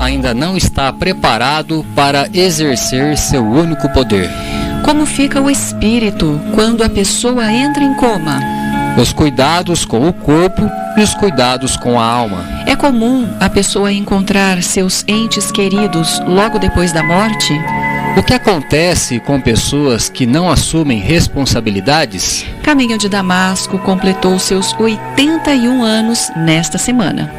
ainda não está preparado para exercer seu único poder. Como fica o espírito quando a pessoa entra em coma? Os cuidados com o corpo e os cuidados com a alma. É comum a pessoa encontrar seus entes queridos logo depois da morte? O que acontece com pessoas que não assumem responsabilidades? Caminho de Damasco completou seus 81 anos nesta semana.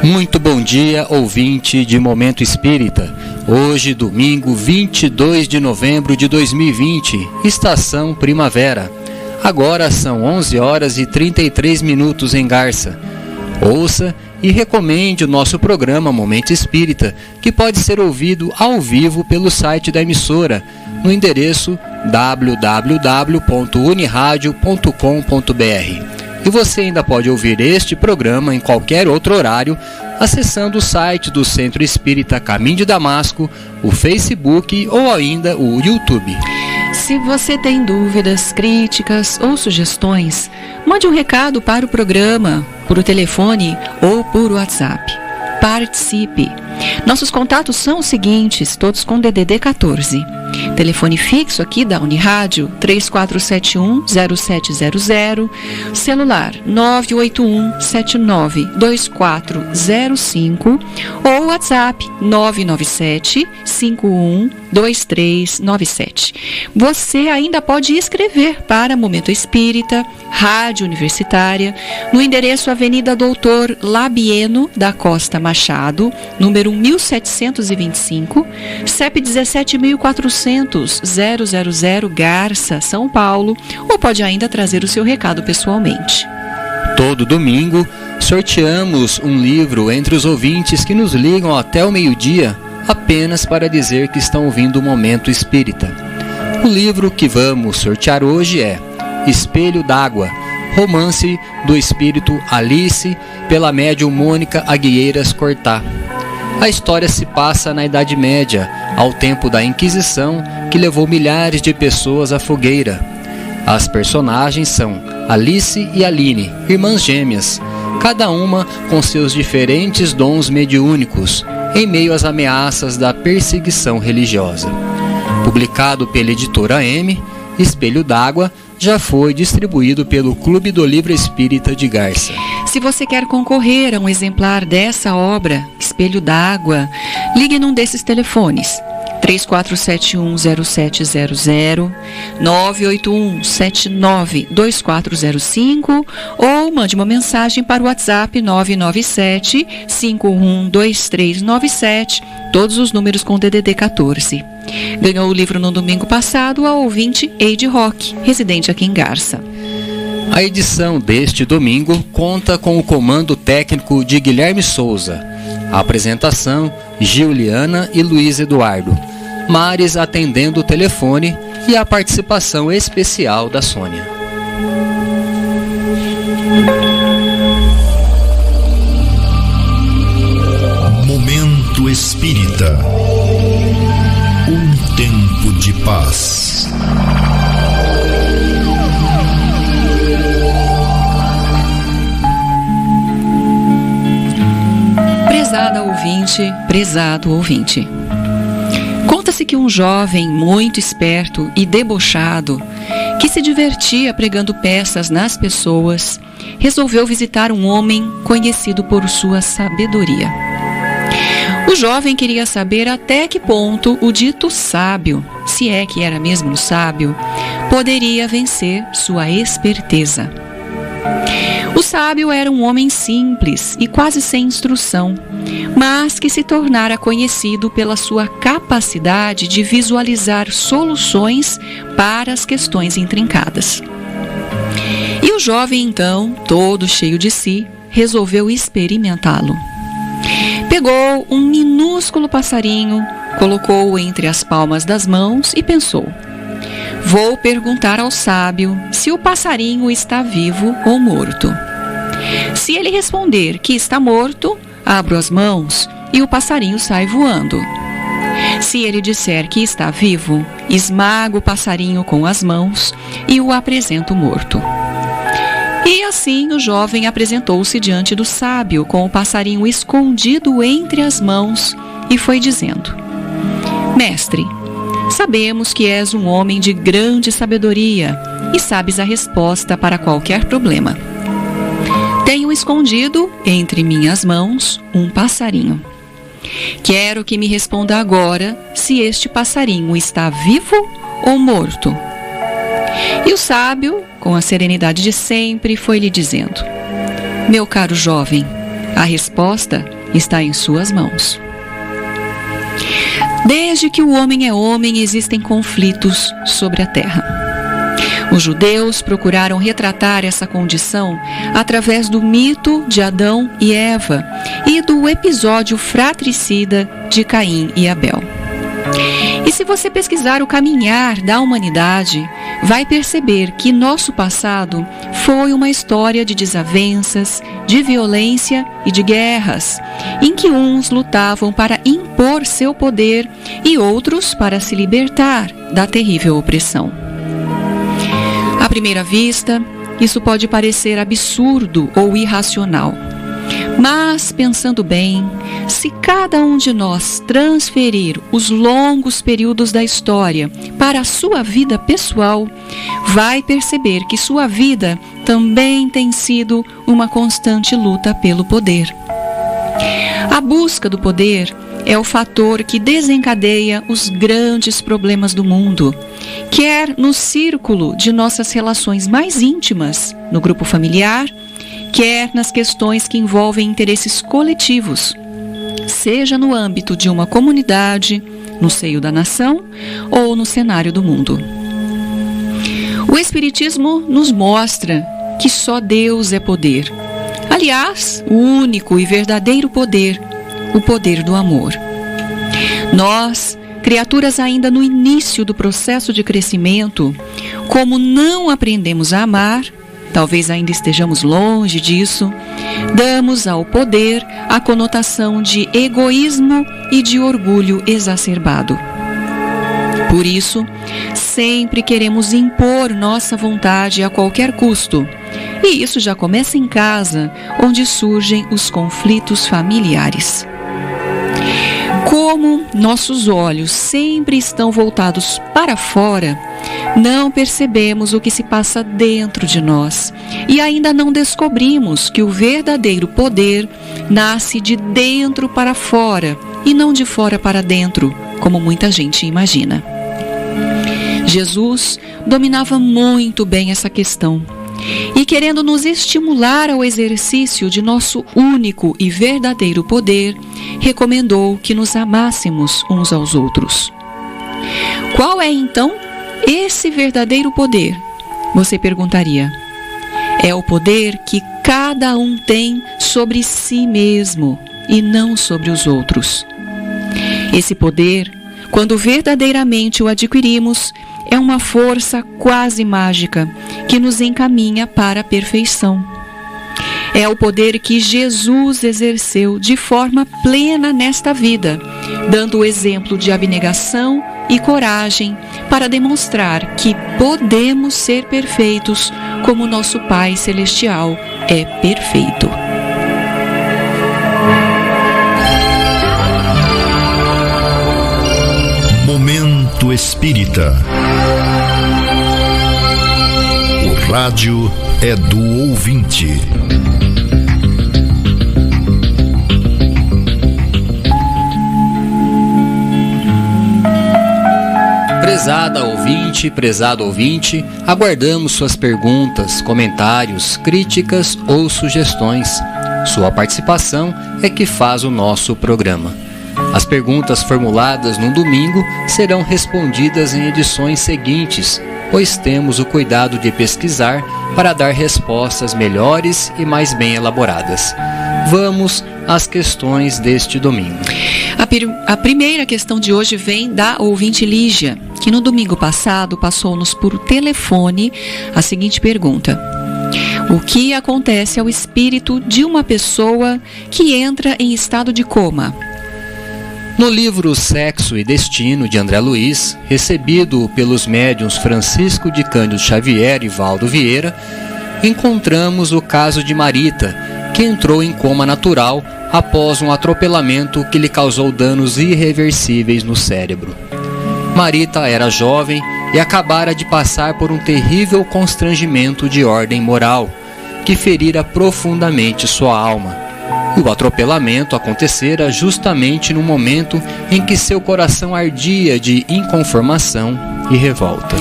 Muito bom dia, ouvinte de Momento Espírita. Hoje, domingo 22 de novembro de 2020, estação primavera. Agora são 11 horas e 33 minutos em Garça. Ouça e recomende o nosso programa Momento Espírita, que pode ser ouvido ao vivo pelo site da emissora, no endereço www.uniradio.com.br. E você ainda pode ouvir este programa em qualquer outro horário, acessando o site do Centro Espírita Caminho de Damasco, o Facebook ou ainda o YouTube. Se você tem dúvidas, críticas ou sugestões, mande um recado para o programa, por o telefone ou por WhatsApp. Participe! Nossos contatos são os seguintes, todos com DDD 14. Telefone fixo aqui da Unirádio 3471-0700, celular 981-792405 ou WhatsApp 997-512397. Você ainda pode escrever para Momento Espírita, Rádio Universitária, no endereço Avenida Doutor Labieno da Costa Machado, número 1725, CEP 17.400-000 Garça, São Paulo, ou pode ainda trazer o seu recado pessoalmente. Todo domingo, sorteamos um livro entre os ouvintes que nos ligam até o meio-dia, apenas para dizer que estão ouvindo o Momento Espírita. O livro que vamos sortear hoje é Espelho d'Água, romance do espírito Alice, pela médium Mônica Aguieiras Cortá. A história se passa na Idade Média, ao tempo da Inquisição, que levou milhares de pessoas à fogueira. As personagens são Alice e Aline, irmãs gêmeas, cada uma com seus diferentes dons mediúnicos, em meio às ameaças da perseguição religiosa. Publicado pela editora M, Espelho d'Água já foi distribuído pelo Clube do Livro Espírita de Garça. Se você quer concorrer a um exemplar dessa obra, Espelho d'Água, ligue num desses telefones. 3471-0700, 981-792405 ou mande uma mensagem para o WhatsApp 997-512397, todos os números com DDD 14. Ganhou o livro no domingo passado a ouvinte Eide Roque, residente aqui em Garça. A edição deste domingo conta com o comando técnico de Guilherme Souza. A apresentação, Giuliana e Luiz Eduardo. Mares atendendo o telefone e a participação especial da Sônia. Momento Espírita. Um tempo de paz. Prezada ouvinte, prezado ouvinte. Conta-se que um jovem muito esperto e debochado, que se divertia pregando peças nas pessoas, resolveu visitar um homem conhecido por sua sabedoria. O jovem queria saber até que ponto o dito sábio, se é que era mesmo sábio, poderia vencer sua esperteza. O sábio era um homem simples e quase sem instrução, mas que se tornara conhecido pela sua capacidade de visualizar soluções para as questões intrincadas. E o jovem, então, todo cheio de si, resolveu experimentá-lo. Pegou um minúsculo passarinho, colocou-o entre as palmas das mãos e pensou: vou perguntar ao sábio se o passarinho está vivo ou morto. Se ele responder que está morto, abro as mãos e o passarinho sai voando. Se ele disser que está vivo, esmago o passarinho com as mãos e o apresento morto. E assim o jovem apresentou-se diante do sábio com o passarinho escondido entre as mãos e foi dizendo: Mestre, sabemos que és um homem de grande sabedoria e sabes a resposta para qualquer problema. Tenho escondido entre minhas mãos um passarinho. Quero que me responda agora se este passarinho está vivo ou morto. E o sábio, com a serenidade de sempre, foi lhe dizendo: Meu caro jovem, a resposta está em suas mãos. Desde que o homem é homem, existem conflitos sobre a terra. Os judeus procuraram retratar essa condição através do mito de Adão e Eva e do episódio fratricida de Caim e Abel. E se você pesquisar o caminhar da humanidade, vai perceber que nosso passado foi uma história de desavenças, de violência e de guerras, em que uns lutavam para impor seu poder e outros para se libertar da terrível opressão. À primeira vista, isso pode parecer absurdo ou irracional. Mas, pensando bem, se cada um de nós transferir os longos períodos da história para a sua vida pessoal, vai perceber que sua vida também tem sido uma constante luta pelo poder. A busca do poder é o fator que desencadeia os grandes problemas do mundo, quer no círculo de nossas relações mais íntimas, no grupo familiar, quer nas questões que envolvem interesses coletivos, seja no âmbito de uma comunidade, no seio da nação ou no cenário do mundo. O Espiritismo nos mostra que só Deus é poder. Aliás, o único e verdadeiro poder, o poder do amor. Nós, criaturas ainda no início do processo de crescimento, como não aprendemos a amar, talvez ainda estejamos longe disso, damos ao poder a conotação de egoísmo e de orgulho exacerbado. Por isso, sempre queremos impor nossa vontade a qualquer custo. E isso já começa em casa, onde surgem os conflitos familiares. Como nossos olhos sempre estão voltados para fora, não percebemos o que se passa dentro de nós e ainda não descobrimos que o verdadeiro poder nasce de dentro para fora e não de fora para dentro, como muita gente imagina. Jesus dominava muito bem essa questão e, querendo nos estimular ao exercício de nosso único e verdadeiro poder, recomendou que nos amássemos uns aos outros. Qual é então esse verdadeiro poder? Você perguntaria. É o poder que cada um tem sobre si mesmo e não sobre os outros. Esse poder, quando verdadeiramente o adquirimos, é uma força quase mágica que nos encaminha para a perfeição. É o poder que Jesus exerceu de forma plena nesta vida, dando o exemplo de abnegação e coragem para demonstrar que podemos ser perfeitos como nosso Pai Celestial é perfeito. Momento Espírita. O rádio é do ouvinte. Prezada ouvinte, prezado ouvinte, aguardamos suas perguntas, comentários, críticas ou sugestões. Sua participação é que faz o nosso programa. As perguntas formuladas no domingo serão respondidas em edições seguintes, pois temos o cuidado de pesquisar para dar respostas melhores e mais bem elaboradas. Vamos às questões deste domingo. A primeira questão de hoje vem da ouvinte Lígia, que no domingo passado passou-nos por telefone a seguinte pergunta: o que acontece ao espírito de uma pessoa que entra em estado de coma? No livro Sexo e Destino, de André Luiz, recebido pelos médiuns Francisco de Cândido Xavier e Valdo Vieira, encontramos o caso de Marita, que entrou em coma natural após um atropelamento que lhe causou danos irreversíveis no cérebro. Marita era jovem e acabara de passar por um terrível constrangimento de ordem moral, que ferira profundamente sua alma. O atropelamento acontecera justamente no momento em que seu coração ardia de inconformação e revolta.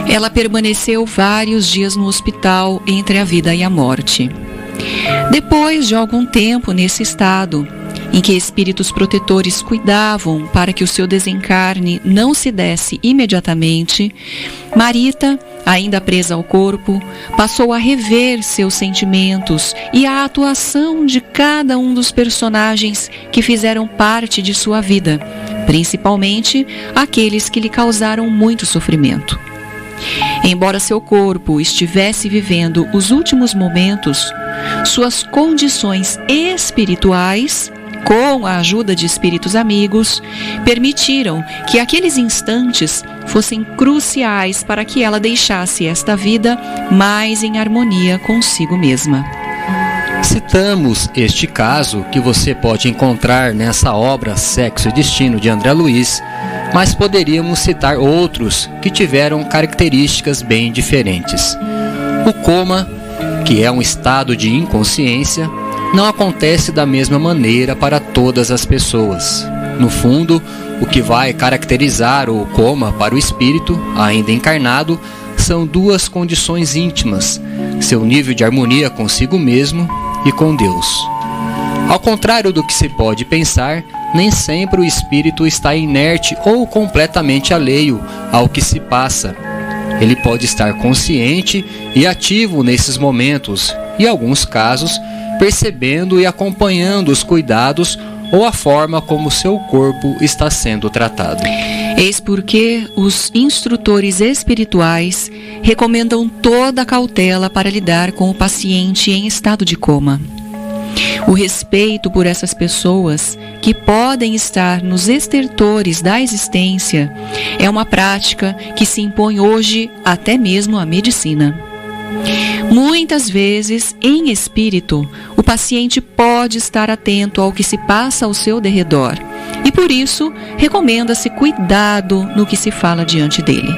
Ela permaneceu vários dias no hospital entre a vida e a morte. Depois de algum tempo nesse estado, em que espíritos protetores cuidavam para que o seu desencarne não se desse imediatamente, Marita, ainda presa ao corpo, passou a rever seus sentimentos e a atuação de cada um dos personagens que fizeram parte de sua vida, principalmente aqueles que lhe causaram muito sofrimento. Embora seu corpo estivesse vivendo os últimos momentos, suas condições espirituais, com a ajuda de espíritos amigos, permitiram que aqueles instantes fossem cruciais para que ela deixasse esta vida mais em harmonia consigo mesma. Citamos este caso, que você pode encontrar nessa obra Sexo e Destino, de André Luiz, mas poderíamos citar outros que tiveram características bem diferentes. O coma, que é um estado de inconsciência, não acontece da mesma maneira para todas as pessoas. No fundo, o que vai caracterizar o coma para o espírito, ainda encarnado, são duas condições íntimas: seu nível de harmonia consigo mesmo e com Deus. Ao contrário do que se pode pensar, nem sempre o espírito está inerte ou completamente alheio ao que se passa. Ele pode estar consciente e ativo nesses momentos, e em alguns casos, percebendo e acompanhando os cuidados ou a forma como seu corpo está sendo tratado. Eis porque os instrutores espirituais recomendam toda a cautela para lidar com o paciente em estado de coma. O respeito por essas pessoas que podem estar nos estertores da existência é uma prática que se impõe hoje até mesmo à medicina. Muitas vezes, em espírito, o paciente pode estar atento ao que se passa ao seu derredor e, por isso, recomenda-se cuidado no que se fala diante dele.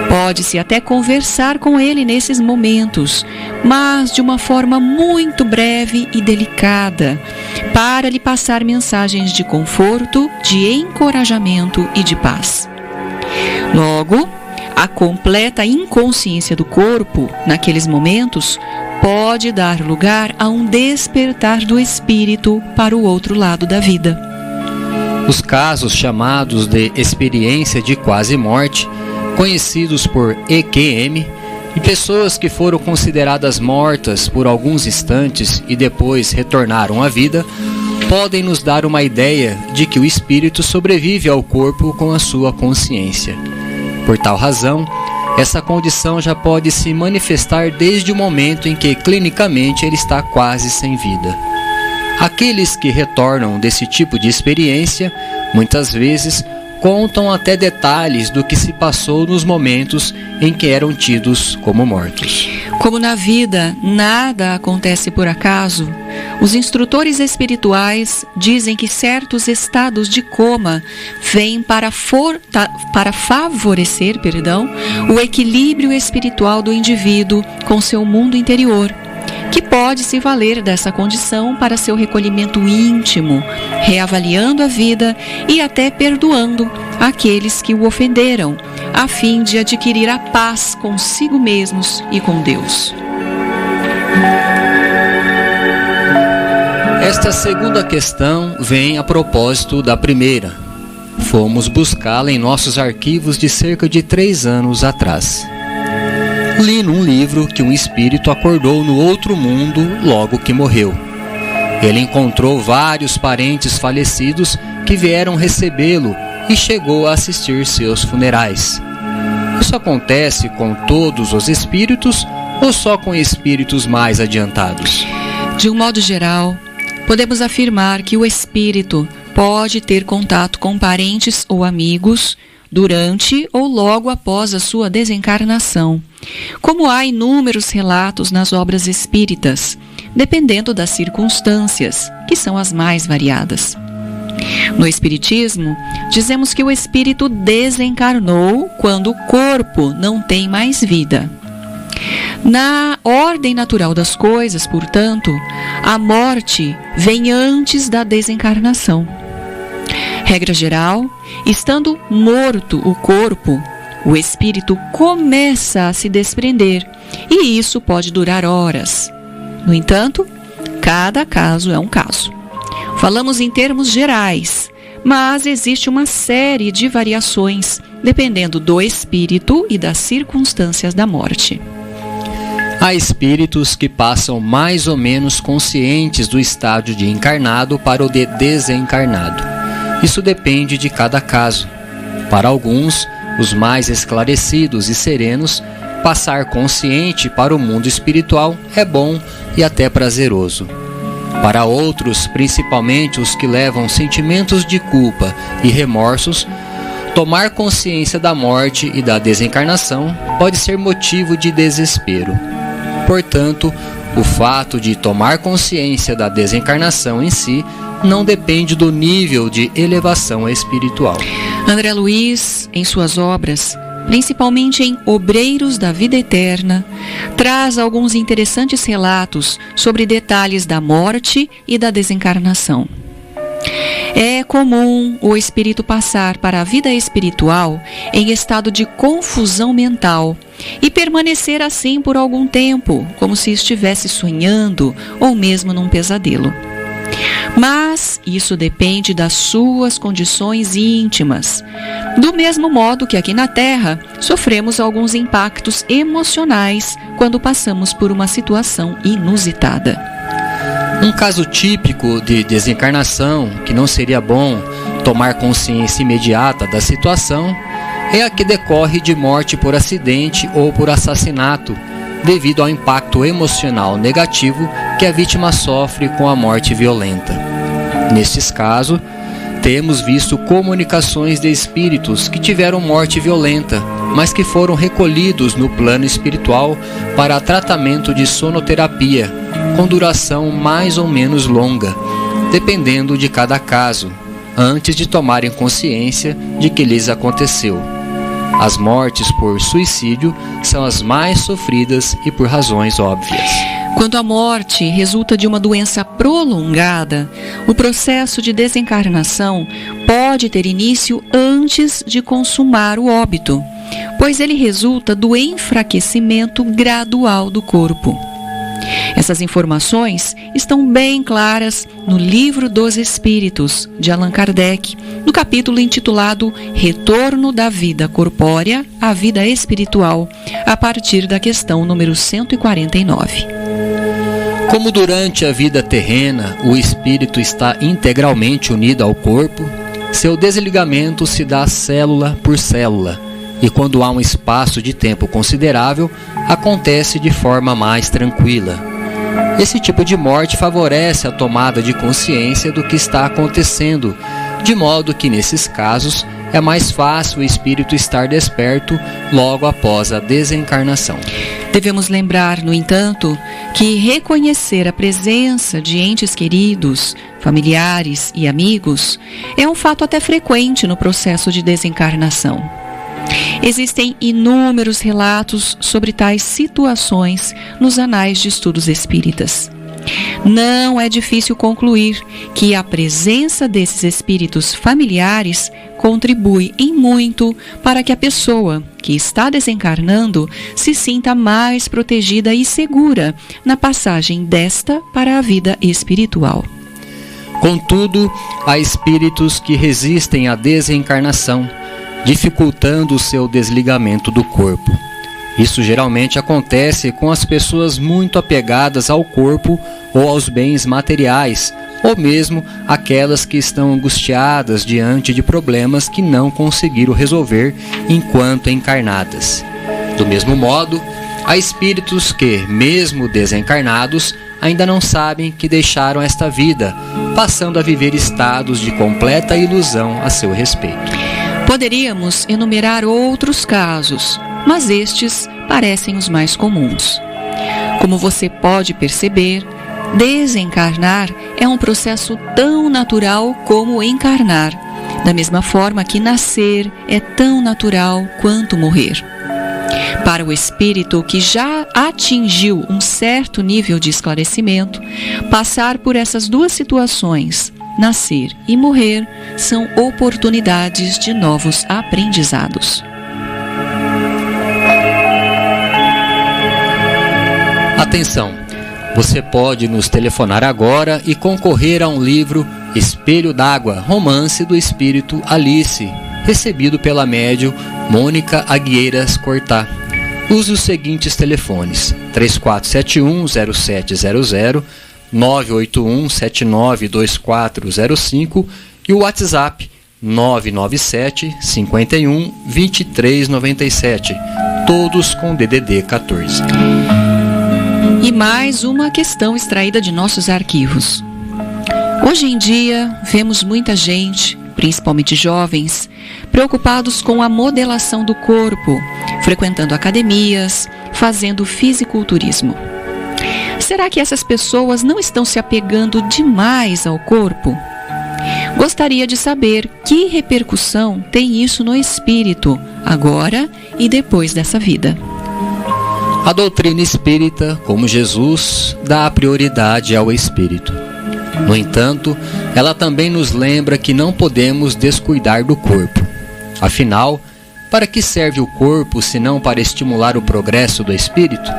Pode-se até conversar com ele nesses momentos, mas de uma forma muito breve e delicada, para lhe passar mensagens de conforto, de encorajamento e de paz. Logo, a completa inconsciência do corpo, naqueles momentos, pode dar lugar a um despertar do espírito para o outro lado da vida. Os casos chamados de experiência de quase morte, conhecidos por EQM, de pessoas que foram consideradas mortas por alguns instantes e depois retornaram à vida, podem nos dar uma ideia de que o espírito sobrevive ao corpo com a sua consciência. Por tal razão, essa condição já pode se manifestar desde o momento em que clinicamente ele está quase sem vida. Aqueles que retornam desse tipo de experiência, muitas vezes, contam até detalhes do que se passou nos momentos em que eram tidos como mortos. Como na vida nada acontece por acaso, os instrutores espirituais dizem que certos estados de coma vêm para favorecer o equilíbrio espiritual do indivíduo com seu mundo interior, que pode se valer dessa condição para seu recolhimento íntimo, reavaliando a vida e até perdoando aqueles que o ofenderam, a fim de adquirir a paz consigo mesmos e com Deus. Esta segunda questão vem a propósito da primeira. Fomos buscá-la em nossos arquivos de cerca de 3 anos atrás. Li num livro que um espírito acordou no outro mundo logo que morreu. Ele encontrou vários parentes falecidos que vieram recebê-lo e chegou a assistir seus funerais. Isso acontece com todos os espíritos ou só com espíritos mais adiantados? De um modo geral, podemos afirmar que o espírito pode ter contato com parentes ou amigos durante ou logo após a sua desencarnação, como há inúmeros relatos nas obras espíritas, dependendo das circunstâncias, que são as mais variadas. No Espiritismo, dizemos que o espírito desencarnou quando o corpo não tem mais vida. Na ordem natural das coisas, portanto, a morte vem antes da desencarnação. Regra geral, estando morto o corpo, o espírito começa a se desprender, e isso pode durar horas. No entanto, cada caso é um caso. Falamos em termos gerais, mas existe uma série de variações, dependendo do espírito e das circunstâncias da morte. Há espíritos que passam mais ou menos conscientes do estágio de encarnado para o de desencarnado. Isso depende de cada caso. Para alguns, os mais esclarecidos e serenos, passar consciente para o mundo espiritual é bom e até prazeroso. Para outros, principalmente os que levam sentimentos de culpa e remorsos, tomar consciência da morte e da desencarnação pode ser motivo de desespero. Portanto, o fato de tomar consciência da desencarnação em si não depende do nível de elevação espiritual. André Luiz, em suas obras, principalmente em Obreiros da Vida Eterna, traz alguns interessantes relatos sobre detalhes da morte e da desencarnação. É comum o espírito passar para a vida espiritual em estado de confusão mental e permanecer assim por algum tempo, como se estivesse sonhando ou mesmo num pesadelo. Mas isso depende das suas condições íntimas. Do mesmo modo que aqui na Terra, sofremos alguns impactos emocionais quando passamos por uma situação inusitada. Um caso típico de desencarnação que não seria bom tomar consciência imediata da situação é a que decorre de morte por acidente ou por assassinato, devido ao impacto emocional negativo que a vítima sofre com a morte violenta. Nestes casos, temos visto comunicações de espíritos que tiveram morte violenta, mas que foram recolhidos no plano espiritual para tratamento de sonoterapia, com duração mais ou menos longa, dependendo de cada caso, antes de tomarem consciência de que lhes aconteceu. As mortes por suicídio são as mais sofridas e por razões óbvias. Quando a morte resulta de uma doença prolongada, o processo de desencarnação pode ter início antes de consumar o óbito, pois ele resulta do enfraquecimento gradual do corpo. Essas informações estão bem claras no Livro dos Espíritos, de Allan Kardec, no capítulo intitulado Retorno da Vida Corpórea à Vida Espiritual, a partir da questão número 149. Como durante a vida terrena o espírito está integralmente unido ao corpo, seu desligamento se dá célula por célula, e quando há um espaço de tempo considerável, acontece de forma mais tranquila. Esse tipo de morte favorece a tomada de consciência do que está acontecendo, de modo que, nesses casos, é mais fácil o espírito estar desperto logo após a desencarnação. Devemos lembrar, no entanto, que reconhecer a presença de entes queridos, familiares e amigos é um fato até frequente no processo de desencarnação. Existem inúmeros relatos sobre tais situações nos anais de estudos espíritas. Não é difícil concluir que a presença desses espíritos familiares contribui em muito para que a pessoa que está desencarnando se sinta mais protegida e segura na passagem desta para a vida espiritual. Contudo, há espíritos que resistem à desencarnação, dificultando o seu desligamento do corpo. Isso geralmente acontece com as pessoas muito apegadas ao corpo ou aos bens materiais, ou mesmo aquelas que estão angustiadas diante de problemas que não conseguiram resolver enquanto encarnadas. Do mesmo modo, há espíritos que, mesmo desencarnados, ainda não sabem que deixaram esta vida, passando a viver estados de completa ilusão a seu respeito. Poderíamos enumerar outros casos, mas estes parecem os mais comuns. Como você pode perceber, desencarnar é um processo tão natural como encarnar, da mesma forma que nascer é tão natural quanto morrer. Para o espírito que já atingiu um certo nível de esclarecimento, passar por essas duas situações, nascer e morrer, são oportunidades de novos aprendizados. Atenção! Você pode nos telefonar agora e concorrer a um livro Espelho d'Água, Romance do Espírito Alice, recebido pela médium Mônica Agueiras Cortá. Use os seguintes telefones: 3471-0700, 981-792405 e o WhatsApp 997-51-2397, todos com DDD 14. E mais uma questão extraída de nossos arquivos. Hoje em dia, vemos muita gente, principalmente jovens, preocupados com a modelação do corpo, frequentando academias, fazendo fisiculturismo. Será que essas pessoas não estão se apegando demais ao corpo? Gostaria de saber que repercussão tem isso no espírito, agora e depois dessa vida. A doutrina espírita, como Jesus, dá prioridade ao espírito. No entanto, ela também nos lembra que não podemos descuidar do corpo. Afinal, para que serve o corpo se não para estimular o progresso do espírito?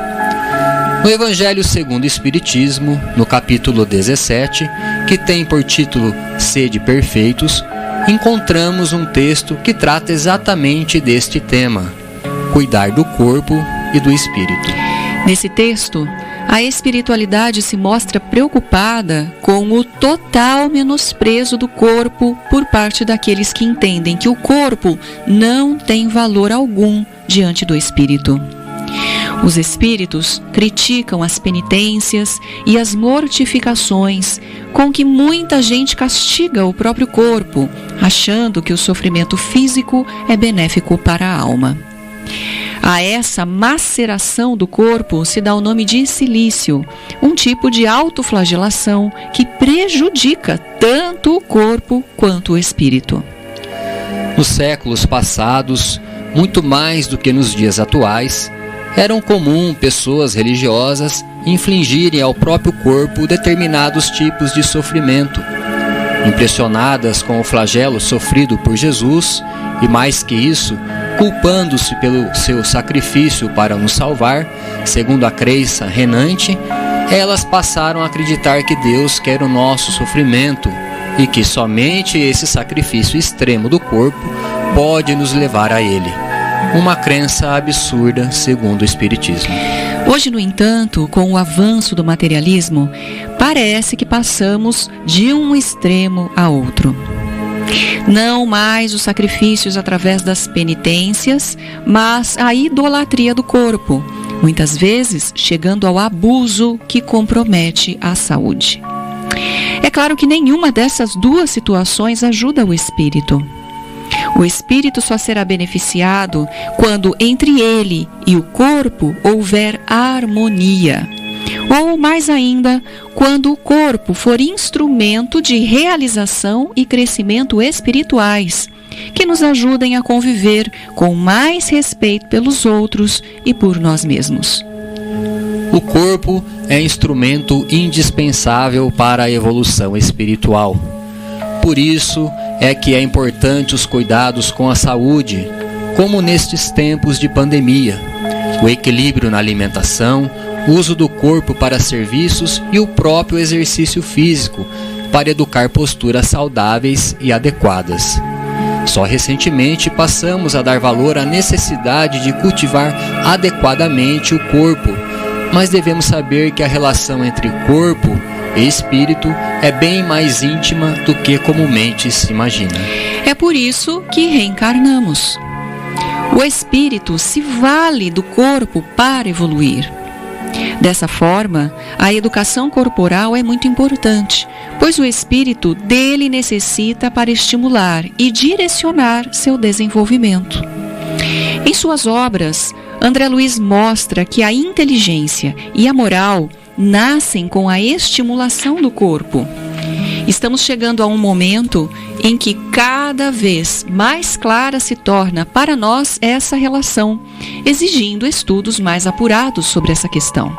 No Evangelho segundo o Espiritismo, no capítulo 17, que tem por título Sede Perfeitos, encontramos um texto que trata exatamente deste tema: cuidar do corpo e do espírito. Nesse texto, a espiritualidade se mostra preocupada com o total menosprezo do corpo por parte daqueles que entendem que o corpo não tem valor algum diante do espírito. Os espíritos criticam as penitências e as mortificações com que muita gente castiga o próprio corpo, achando que o sofrimento físico é benéfico para a alma. A essa maceração do corpo se dá o nome de cilício, um tipo de autoflagelação que prejudica tanto o corpo quanto o espírito. Nos séculos passados, muito mais do que nos dias atuais, era comum pessoas religiosas infligirem ao próprio corpo determinados tipos de sofrimento. Impressionadas com o flagelo sofrido por Jesus, e mais que isso, culpando-se pelo seu sacrifício para nos salvar, segundo a crença renante, elas passaram a acreditar que Deus quer o nosso sofrimento e que somente esse sacrifício extremo do corpo pode nos levar a Ele. Uma crença absurda, segundo o Espiritismo. Hoje, no entanto, com o avanço do materialismo, parece que passamos de um extremo a outro. Não mais os sacrifícios através das penitências, mas a idolatria do corpo, muitas vezes chegando ao abuso que compromete a saúde. É claro que nenhuma dessas duas situações ajuda o espírito. O espírito só será beneficiado quando entre ele e o corpo houver harmonia. Ou, mais ainda, quando o corpo for instrumento de realização e crescimento espirituais, que nos ajudem a conviver com mais respeito pelos outros e por nós mesmos. O corpo é instrumento indispensável para a evolução espiritual. Por isso é que é importante os cuidados com a saúde, como nestes tempos de pandemia, o equilíbrio na alimentação, o uso do corpo para serviços e o próprio exercício físico para educar posturas saudáveis e adequadas. Só recentemente passamos a dar valor à necessidade de cultivar adequadamente o corpo, mas devemos saber que a relação entre corpo e espírito é bem mais íntima do que comumente se imagina. É por isso que reencarnamos. O espírito se vale do corpo para evoluir. Dessa forma, a educação corporal é muito importante, pois o espírito dele necessita para estimular e direcionar seu desenvolvimento. Em suas obras, André Luiz mostra que a inteligência e a moral nascem com a estimulação do corpo. Estamos chegando a um momento em que cada vez mais clara se torna para nós essa relação, exigindo estudos mais apurados sobre essa questão.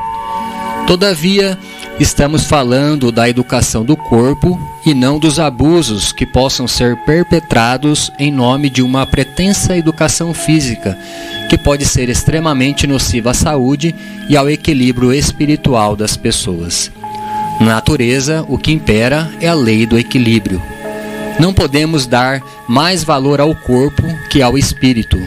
Todavia, estamos falando da educação do corpo e não dos abusos que possam ser perpetrados em nome de uma pretensa educação física, que pode ser extremamente nociva à saúde e ao equilíbrio espiritual das pessoas. Na natureza, o que impera é a lei do equilíbrio. Não podemos dar mais valor ao corpo que ao espírito.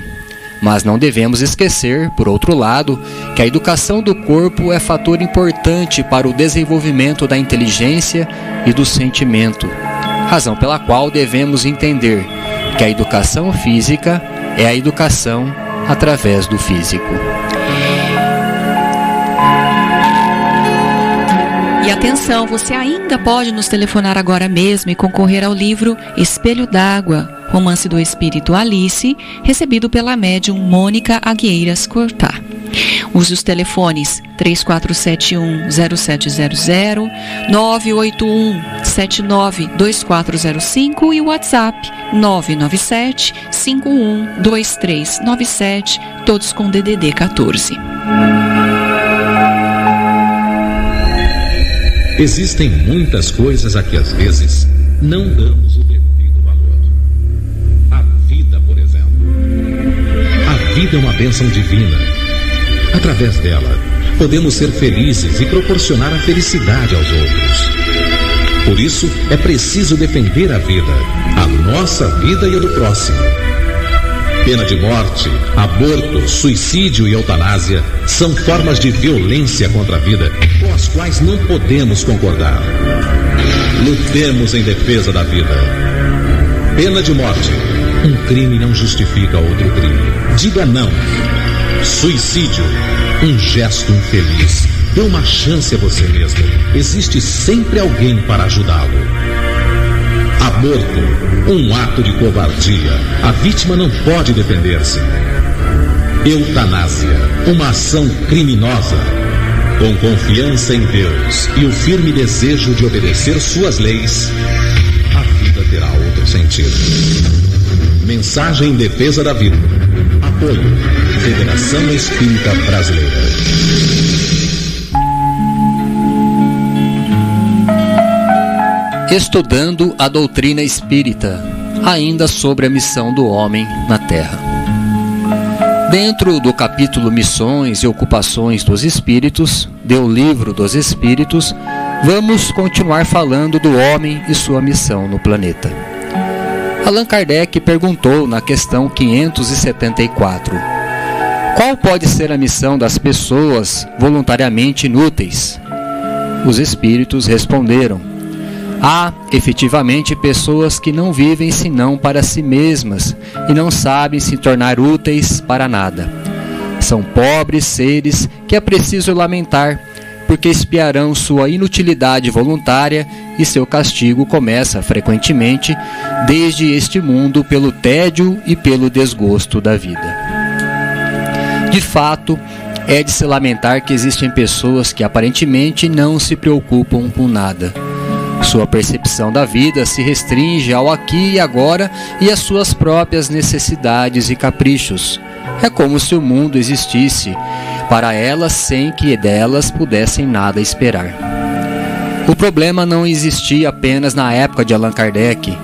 Mas não devemos esquecer, por outro lado, que a educação do corpo é fator importante para o desenvolvimento da inteligência e do sentimento, razão pela qual devemos entender que a educação física é a educação através do físico. E atenção, você ainda pode nos telefonar agora mesmo e concorrer ao livro Espelho d'Água, Romance do Espírito Alice, recebido pela médium Mônica Agueiras Cortá. Use os telefones 3471-0700, 981-792405 e o WhatsApp 997-512397, todos com DDD 14. Existem muitas coisas a que às vezes não damos o devido valor. A vida, por exemplo. A vida é uma bênção divina. Através dela, podemos ser felizes e proporcionar a felicidade aos outros. Por isso, é preciso defender a vida, a nossa vida e a do próximo. Pena de morte, aborto, suicídio e eutanásia são formas de violência contra a vida com as quais não podemos concordar. Lutemos em defesa da vida. Pena de morte. Um crime não justifica outro crime. Diga não. Suicídio. Um gesto infeliz. Dê uma chance a você mesmo. Existe sempre alguém para ajudá-lo. Aborto, um ato de covardia. A vítima não pode defender-se. Eutanásia, uma ação criminosa. Com confiança em Deus e o firme desejo de obedecer suas leis, a vida terá outro sentido. Mensagem em defesa da vida. Apoio, Federação Espírita Brasileira. Estudando a doutrina espírita, ainda sobre a missão do homem na Terra. Dentro do capítulo Missões e Ocupações dos Espíritos, do Livro dos Espíritos, vamos continuar falando do homem e sua missão no planeta. Allan Kardec perguntou na questão 574: qual pode ser a missão das pessoas voluntariamente inúteis? Os Espíritos responderam: há, efetivamente, pessoas que não vivem senão para si mesmas e não sabem se tornar úteis para nada. São pobres seres que é preciso lamentar, porque expiarão sua inutilidade voluntária e seu castigo começa, frequentemente, desde este mundo pelo tédio e pelo desgosto da vida. De fato, é de se lamentar que existem pessoas que aparentemente não se preocupam com nada. Sua percepção da vida se restringe ao aqui e agora e às suas próprias necessidades e caprichos. É como se o mundo existisse para elas sem que delas pudessem nada esperar. O problema não existia apenas na época de Allan Kardec.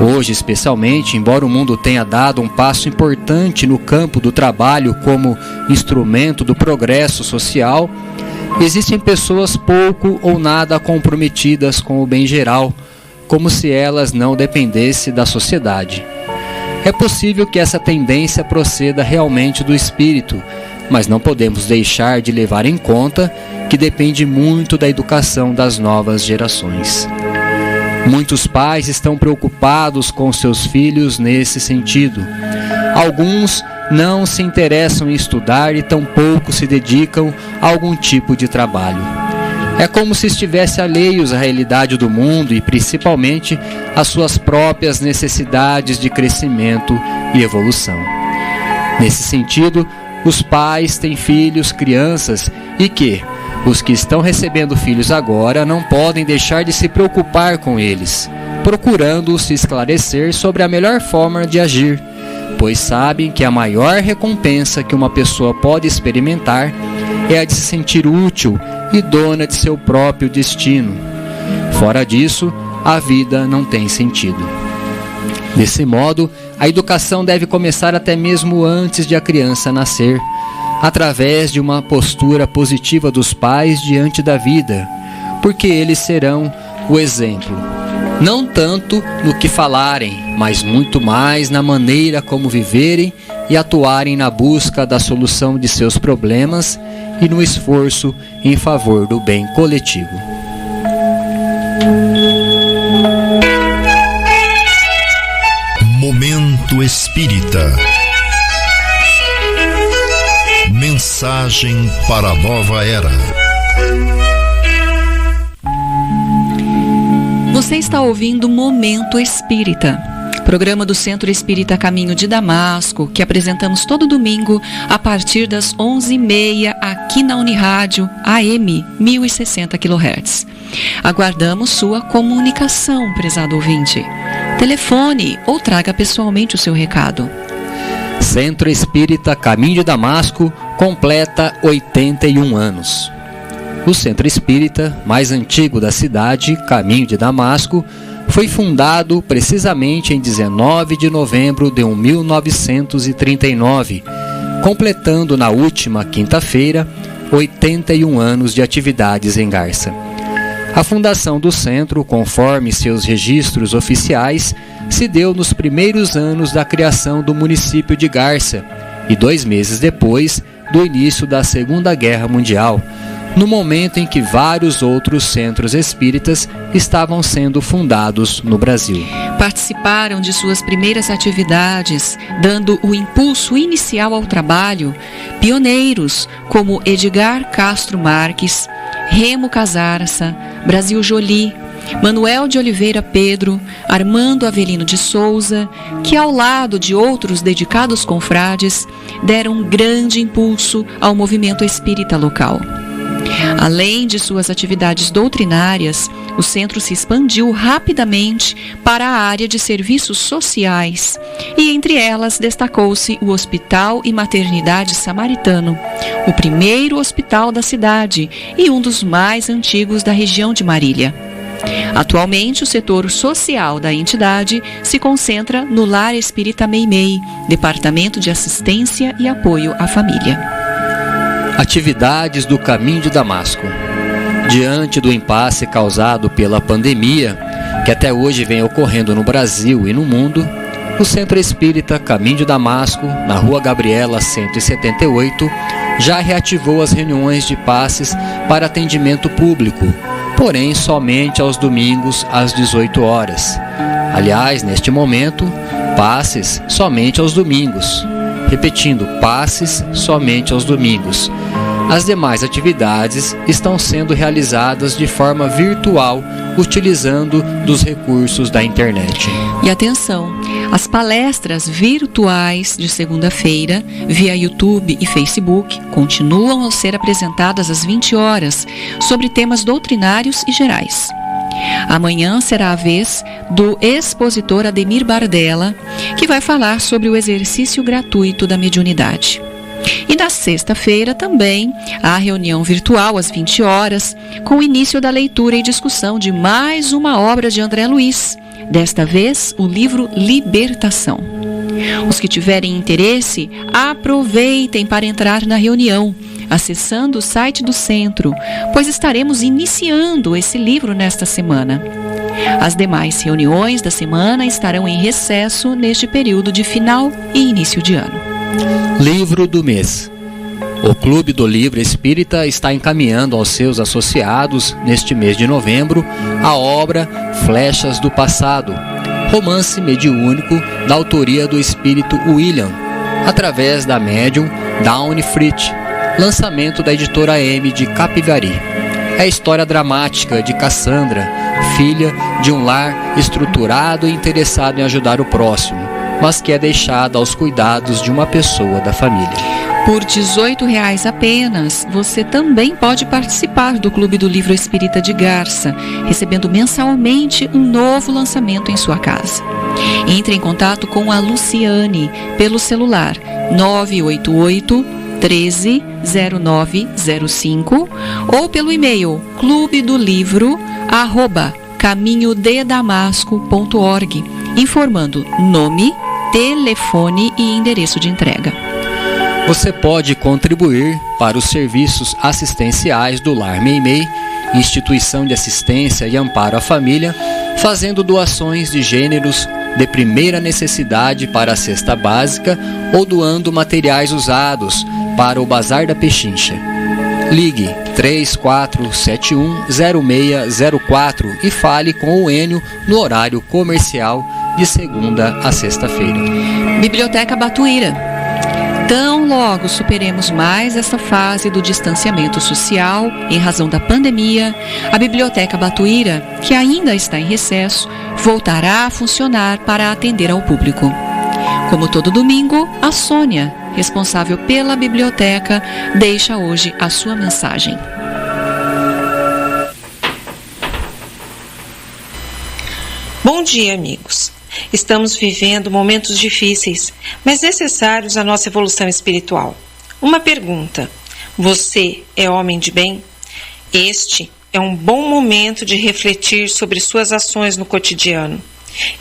Hoje, especialmente, embora o mundo tenha dado um passo importante no campo do trabalho como instrumento do progresso social, existem pessoas pouco ou nada comprometidas com o bem geral, como se elas não dependessem da sociedade. É possível que essa tendência proceda realmente do espírito, mas não podemos deixar de levar em conta que depende muito da educação das novas gerações. Muitos pais estão preocupados com seus filhos nesse sentido. Alguns não se interessam em estudar e tampouco se dedicam a algum tipo de trabalho. É como se estivessem alheios à realidade do mundo e principalmente às suas próprias necessidades de crescimento e evolução. Nesse sentido, os pais têm filhos, crianças, e que os que estão recebendo filhos agora não podem deixar de se preocupar com eles, procurando se esclarecer sobre a melhor forma de agir, pois sabem que a maior recompensa que uma pessoa pode experimentar é a de se sentir útil e dona de seu próprio destino. Fora disso, a vida não tem sentido. Desse modo, a educação deve começar até mesmo antes de a criança nascer, através de uma postura positiva dos pais diante da vida, porque eles serão o exemplo, não tanto no que falarem, mas muito mais na maneira como viverem e atuarem na busca da solução de seus problemas e no esforço em favor do bem coletivo. Momento Espírita. Mensagem para a nova era. Você está ouvindo Momento Espírita, programa do Centro Espírita Caminho de Damasco, que apresentamos todo domingo a partir das 11h30 aqui na Unirádio AM 1060 kHz. Aguardamos sua comunicação, prezado ouvinte. Telefone ou traga pessoalmente o seu recado. Centro Espírita Caminho de Damasco completa 81 anos. O Centro Espírita mais antigo da cidade, Caminho de Damasco, foi fundado precisamente em 19 de novembro de 1939, completando na última quinta-feira 81 anos de atividades em Garça. A fundação do centro, conforme seus registros oficiais, se deu nos primeiros anos da criação do município de Garça e 2 meses depois do início da Segunda Guerra Mundial, no momento em que vários outros centros espíritas estavam sendo fundados no Brasil. Participaram de suas primeiras atividades, dando o impulso inicial ao trabalho, pioneiros como Edgar Castro Marques, Remo Casarça, Brasil Joly, Manuel de Oliveira Pedro, Armando Avelino de Souza, que ao lado de outros dedicados confrades, deram um grande impulso ao movimento espírita local. Além de suas atividades doutrinárias, o centro se expandiu rapidamente para a área de serviços sociais e entre elas destacou-se o Hospital e Maternidade Samaritano, o primeiro hospital da cidade e um dos mais antigos da região de Marília. Atualmente, o setor social da entidade se concentra no Lar Espírita Meimei, Departamento de Assistência e Apoio à Família. Atividades do Caminho de Damasco. Diante do impasse causado pela pandemia, que até hoje vem ocorrendo no Brasil e no mundo, o Centro Espírita Caminho de Damasco, na Rua Gabriela 178, já reativou as reuniões de passes para atendimento público, porém somente aos domingos às 18 horas. Aliás, neste momento, passes somente aos domingos. Repetindo, passes somente aos domingos. As demais atividades estão sendo realizadas de forma virtual, utilizando dos recursos da internet. E atenção, as palestras virtuais de segunda-feira, via YouTube e Facebook, continuam a ser apresentadas às 20 horas, sobre temas doutrinários e gerais. Amanhã será a vez do expositor Ademir Bardella, que vai falar sobre o exercício gratuito da mediunidade. E na sexta-feira também há reunião virtual às 20 horas, com o início da leitura e discussão de mais uma obra de André Luiz, desta vez o livro Libertação. Os que tiverem interesse, aproveitem para entrar na reunião, acessando o site do centro, pois estaremos iniciando esse livro nesta semana. As demais reuniões da semana estarão em recesso neste período de final e início de ano. Livro do mês. O Clube do Livro Espírita está encaminhando aos seus associados, neste mês de novembro, a obra Flechas do Passado, romance mediúnico da autoria do espírito William, através da médium Dawn Fritz, lançamento da editora M de Capivari. É a história dramática de Cassandra, filha de um lar estruturado e interessado em ajudar o próximo, mas que é deixada aos cuidados de uma pessoa da família. Por R$ 18,00 apenas, você também pode participar do Clube do Livro Espírita de Garça, recebendo mensalmente um novo lançamento em sua casa. Entre em contato com a Luciane pelo celular 988 13 0905 ou pelo e-mail clubedolivro@caminhodedamasco.org, informando nome, telefone e endereço de entrega. Você pode contribuir para os serviços assistenciais do Lar Meimei, instituição de assistência e amparo à família, fazendo doações de gêneros de primeira necessidade para a cesta básica ou doando materiais usados para o Bazar da Pechincha. Ligue 34710604 e fale com o Enio no horário comercial de segunda a sexta-feira. Biblioteca Batuíra. Tão logo superemos mais essa fase do distanciamento social em razão da pandemia, a Biblioteca Batuíra, que ainda está em recesso, voltará a funcionar para atender ao público. Como todo domingo, a Sônia, responsável pela biblioteca, deixa hoje a sua mensagem. Bom dia, amigos. Estamos vivendo momentos difíceis, mas necessários à nossa evolução espiritual. Uma pergunta: você é homem de bem? Este é um bom momento de refletir sobre suas ações no cotidiano.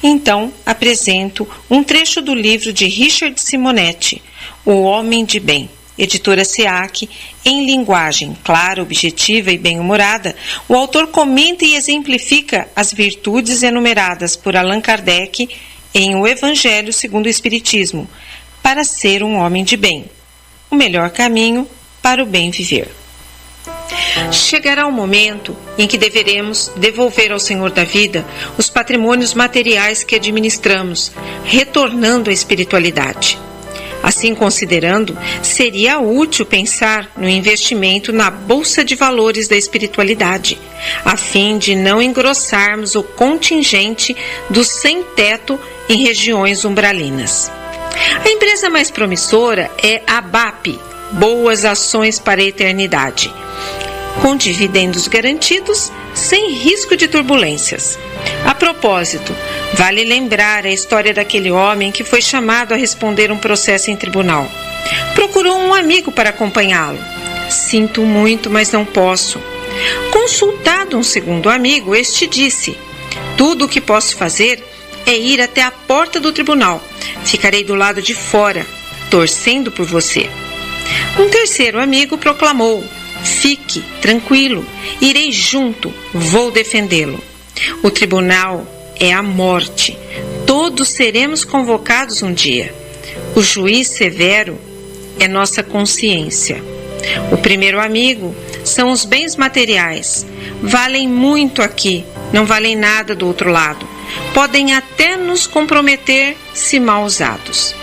Então, apresento um trecho do livro de Richard Simonetti, O Homem de Bem, editora SEAC, em linguagem clara, objetiva e bem-humorada. O autor comenta e exemplifica as virtudes enumeradas por Allan Kardec em O Evangelho segundo o Espiritismo, para ser um homem de bem, o melhor caminho para o bem viver. Chegará o momento em que deveremos devolver ao Senhor da vida os patrimônios materiais que administramos, retornando à espiritualidade. Assim considerando, seria útil pensar no investimento na Bolsa de Valores da espiritualidade, a fim de não engrossarmos o contingente do sem-teto em regiões umbralinas. A empresa mais promissora é a BAP, Boas Ações para a Eternidade, com dividendos garantidos, sem risco de turbulências. A propósito, vale lembrar a história daquele homem que foi chamado a responder um processo em tribunal. Procurou um amigo para acompanhá-lo. Sinto muito, mas não posso. Consultado um segundo amigo, este disse: tudo o que posso fazer é ir até a porta do tribunal. Ficarei do lado de fora, torcendo por você. Um terceiro amigo proclamou: fique tranquilo, irei junto, vou defendê-lo. O tribunal é a morte. Todos seremos convocados um dia. O juiz severo é nossa consciência. O primeiro amigo são os bens materiais. Valem muito aqui, não valem nada do outro lado. Podem até nos comprometer se mal usados.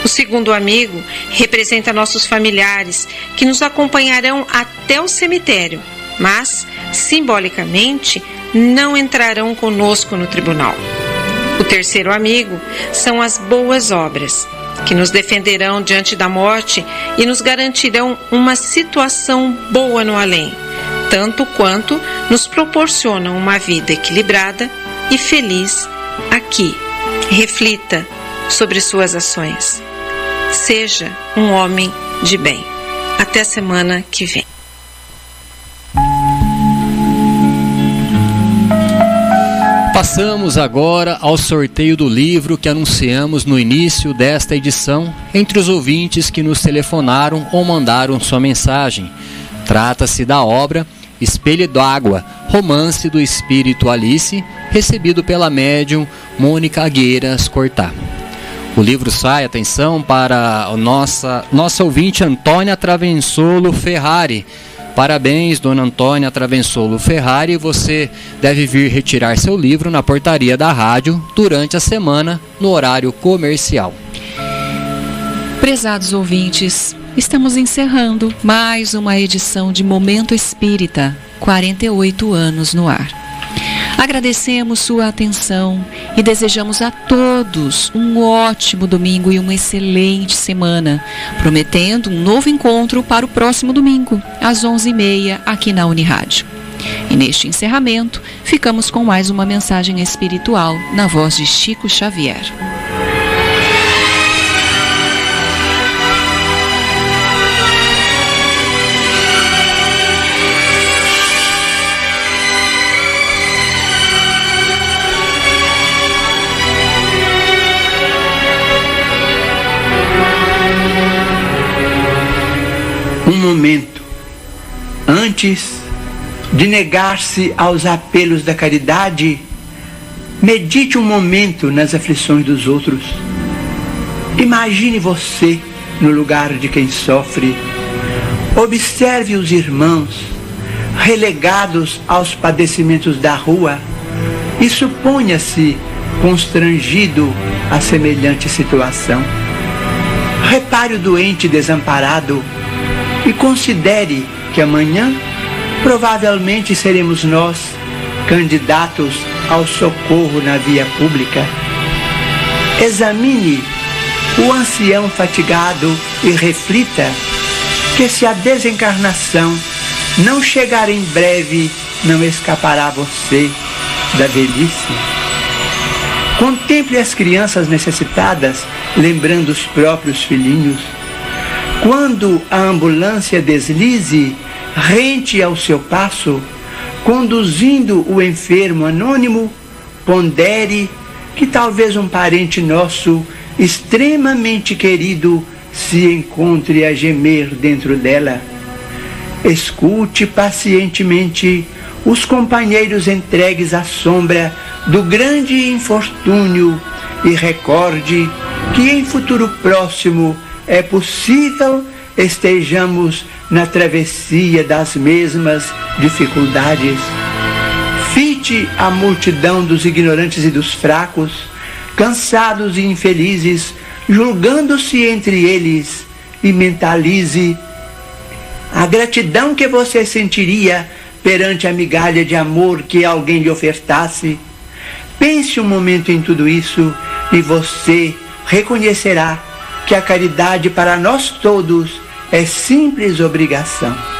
O segundo amigo representa nossos familiares, que nos acompanharão até o cemitério, mas, simbolicamente, não entrarão conosco no tribunal. O terceiro amigo são as boas obras, que nos defenderão diante da morte e nos garantirão uma situação boa no além, tanto quanto nos proporcionam uma vida equilibrada e feliz aqui. Reflita sobre suas ações. Seja um homem de bem. Até semana que vem. Passamos agora ao sorteio do livro que anunciamos no início desta edição entre os ouvintes que nos telefonaram ou mandaram sua mensagem. Trata-se da obra Espelho d'Água, Romance do Espírito Alice, recebido pela médium Mônica Agueiras Cortá. O livro sai, atenção, para a nossa ouvinte Antônia Travensolo Ferrari. Parabéns, dona Antônia Travensolo Ferrari. Você deve vir retirar seu livro na portaria da rádio durante a semana, no horário comercial. Prezados ouvintes, estamos encerrando mais uma edição de Momento Espírita, 48 anos no ar. Agradecemos sua atenção e desejamos a todos um ótimo domingo e uma excelente semana, prometendo um novo encontro para o próximo domingo, às 11h30, aqui na Unirádio. E neste encerramento, ficamos com mais uma mensagem espiritual na voz de Chico Xavier. Um momento antes de negar-se aos apelos da caridade, medite um momento nas aflições dos outros. Imagine você no lugar de quem sofre. Observe os irmãos relegados aos padecimentos da rua e suponha-se constrangido a semelhante situação. Repare o doente desamparado e considere que amanhã provavelmente seremos nós candidatos ao socorro na via pública. Examine o ancião fatigado e reflita que se a desencarnação não chegar em breve, não escapará você da velhice. Contemple as crianças necessitadas, lembrando os próprios filhinhos. Quando a ambulância deslize, rente ao seu passo, conduzindo o enfermo anônimo, pondere que talvez um parente nosso, extremamente querido, se encontre a gemer dentro dela. Escute pacientemente os companheiros entregues à sombra do grande infortúnio e recorde que em futuro próximo é possível estejamos na travessia das mesmas dificuldades. Fite a multidão dos ignorantes e dos fracos, cansados e infelizes, julgando-se entre eles, e mentalize a gratidão que você sentiria perante a migalha de amor que alguém lhe ofertasse. Pense um momento em tudo isso e você reconhecerá que a caridade para nós todos é simples obrigação.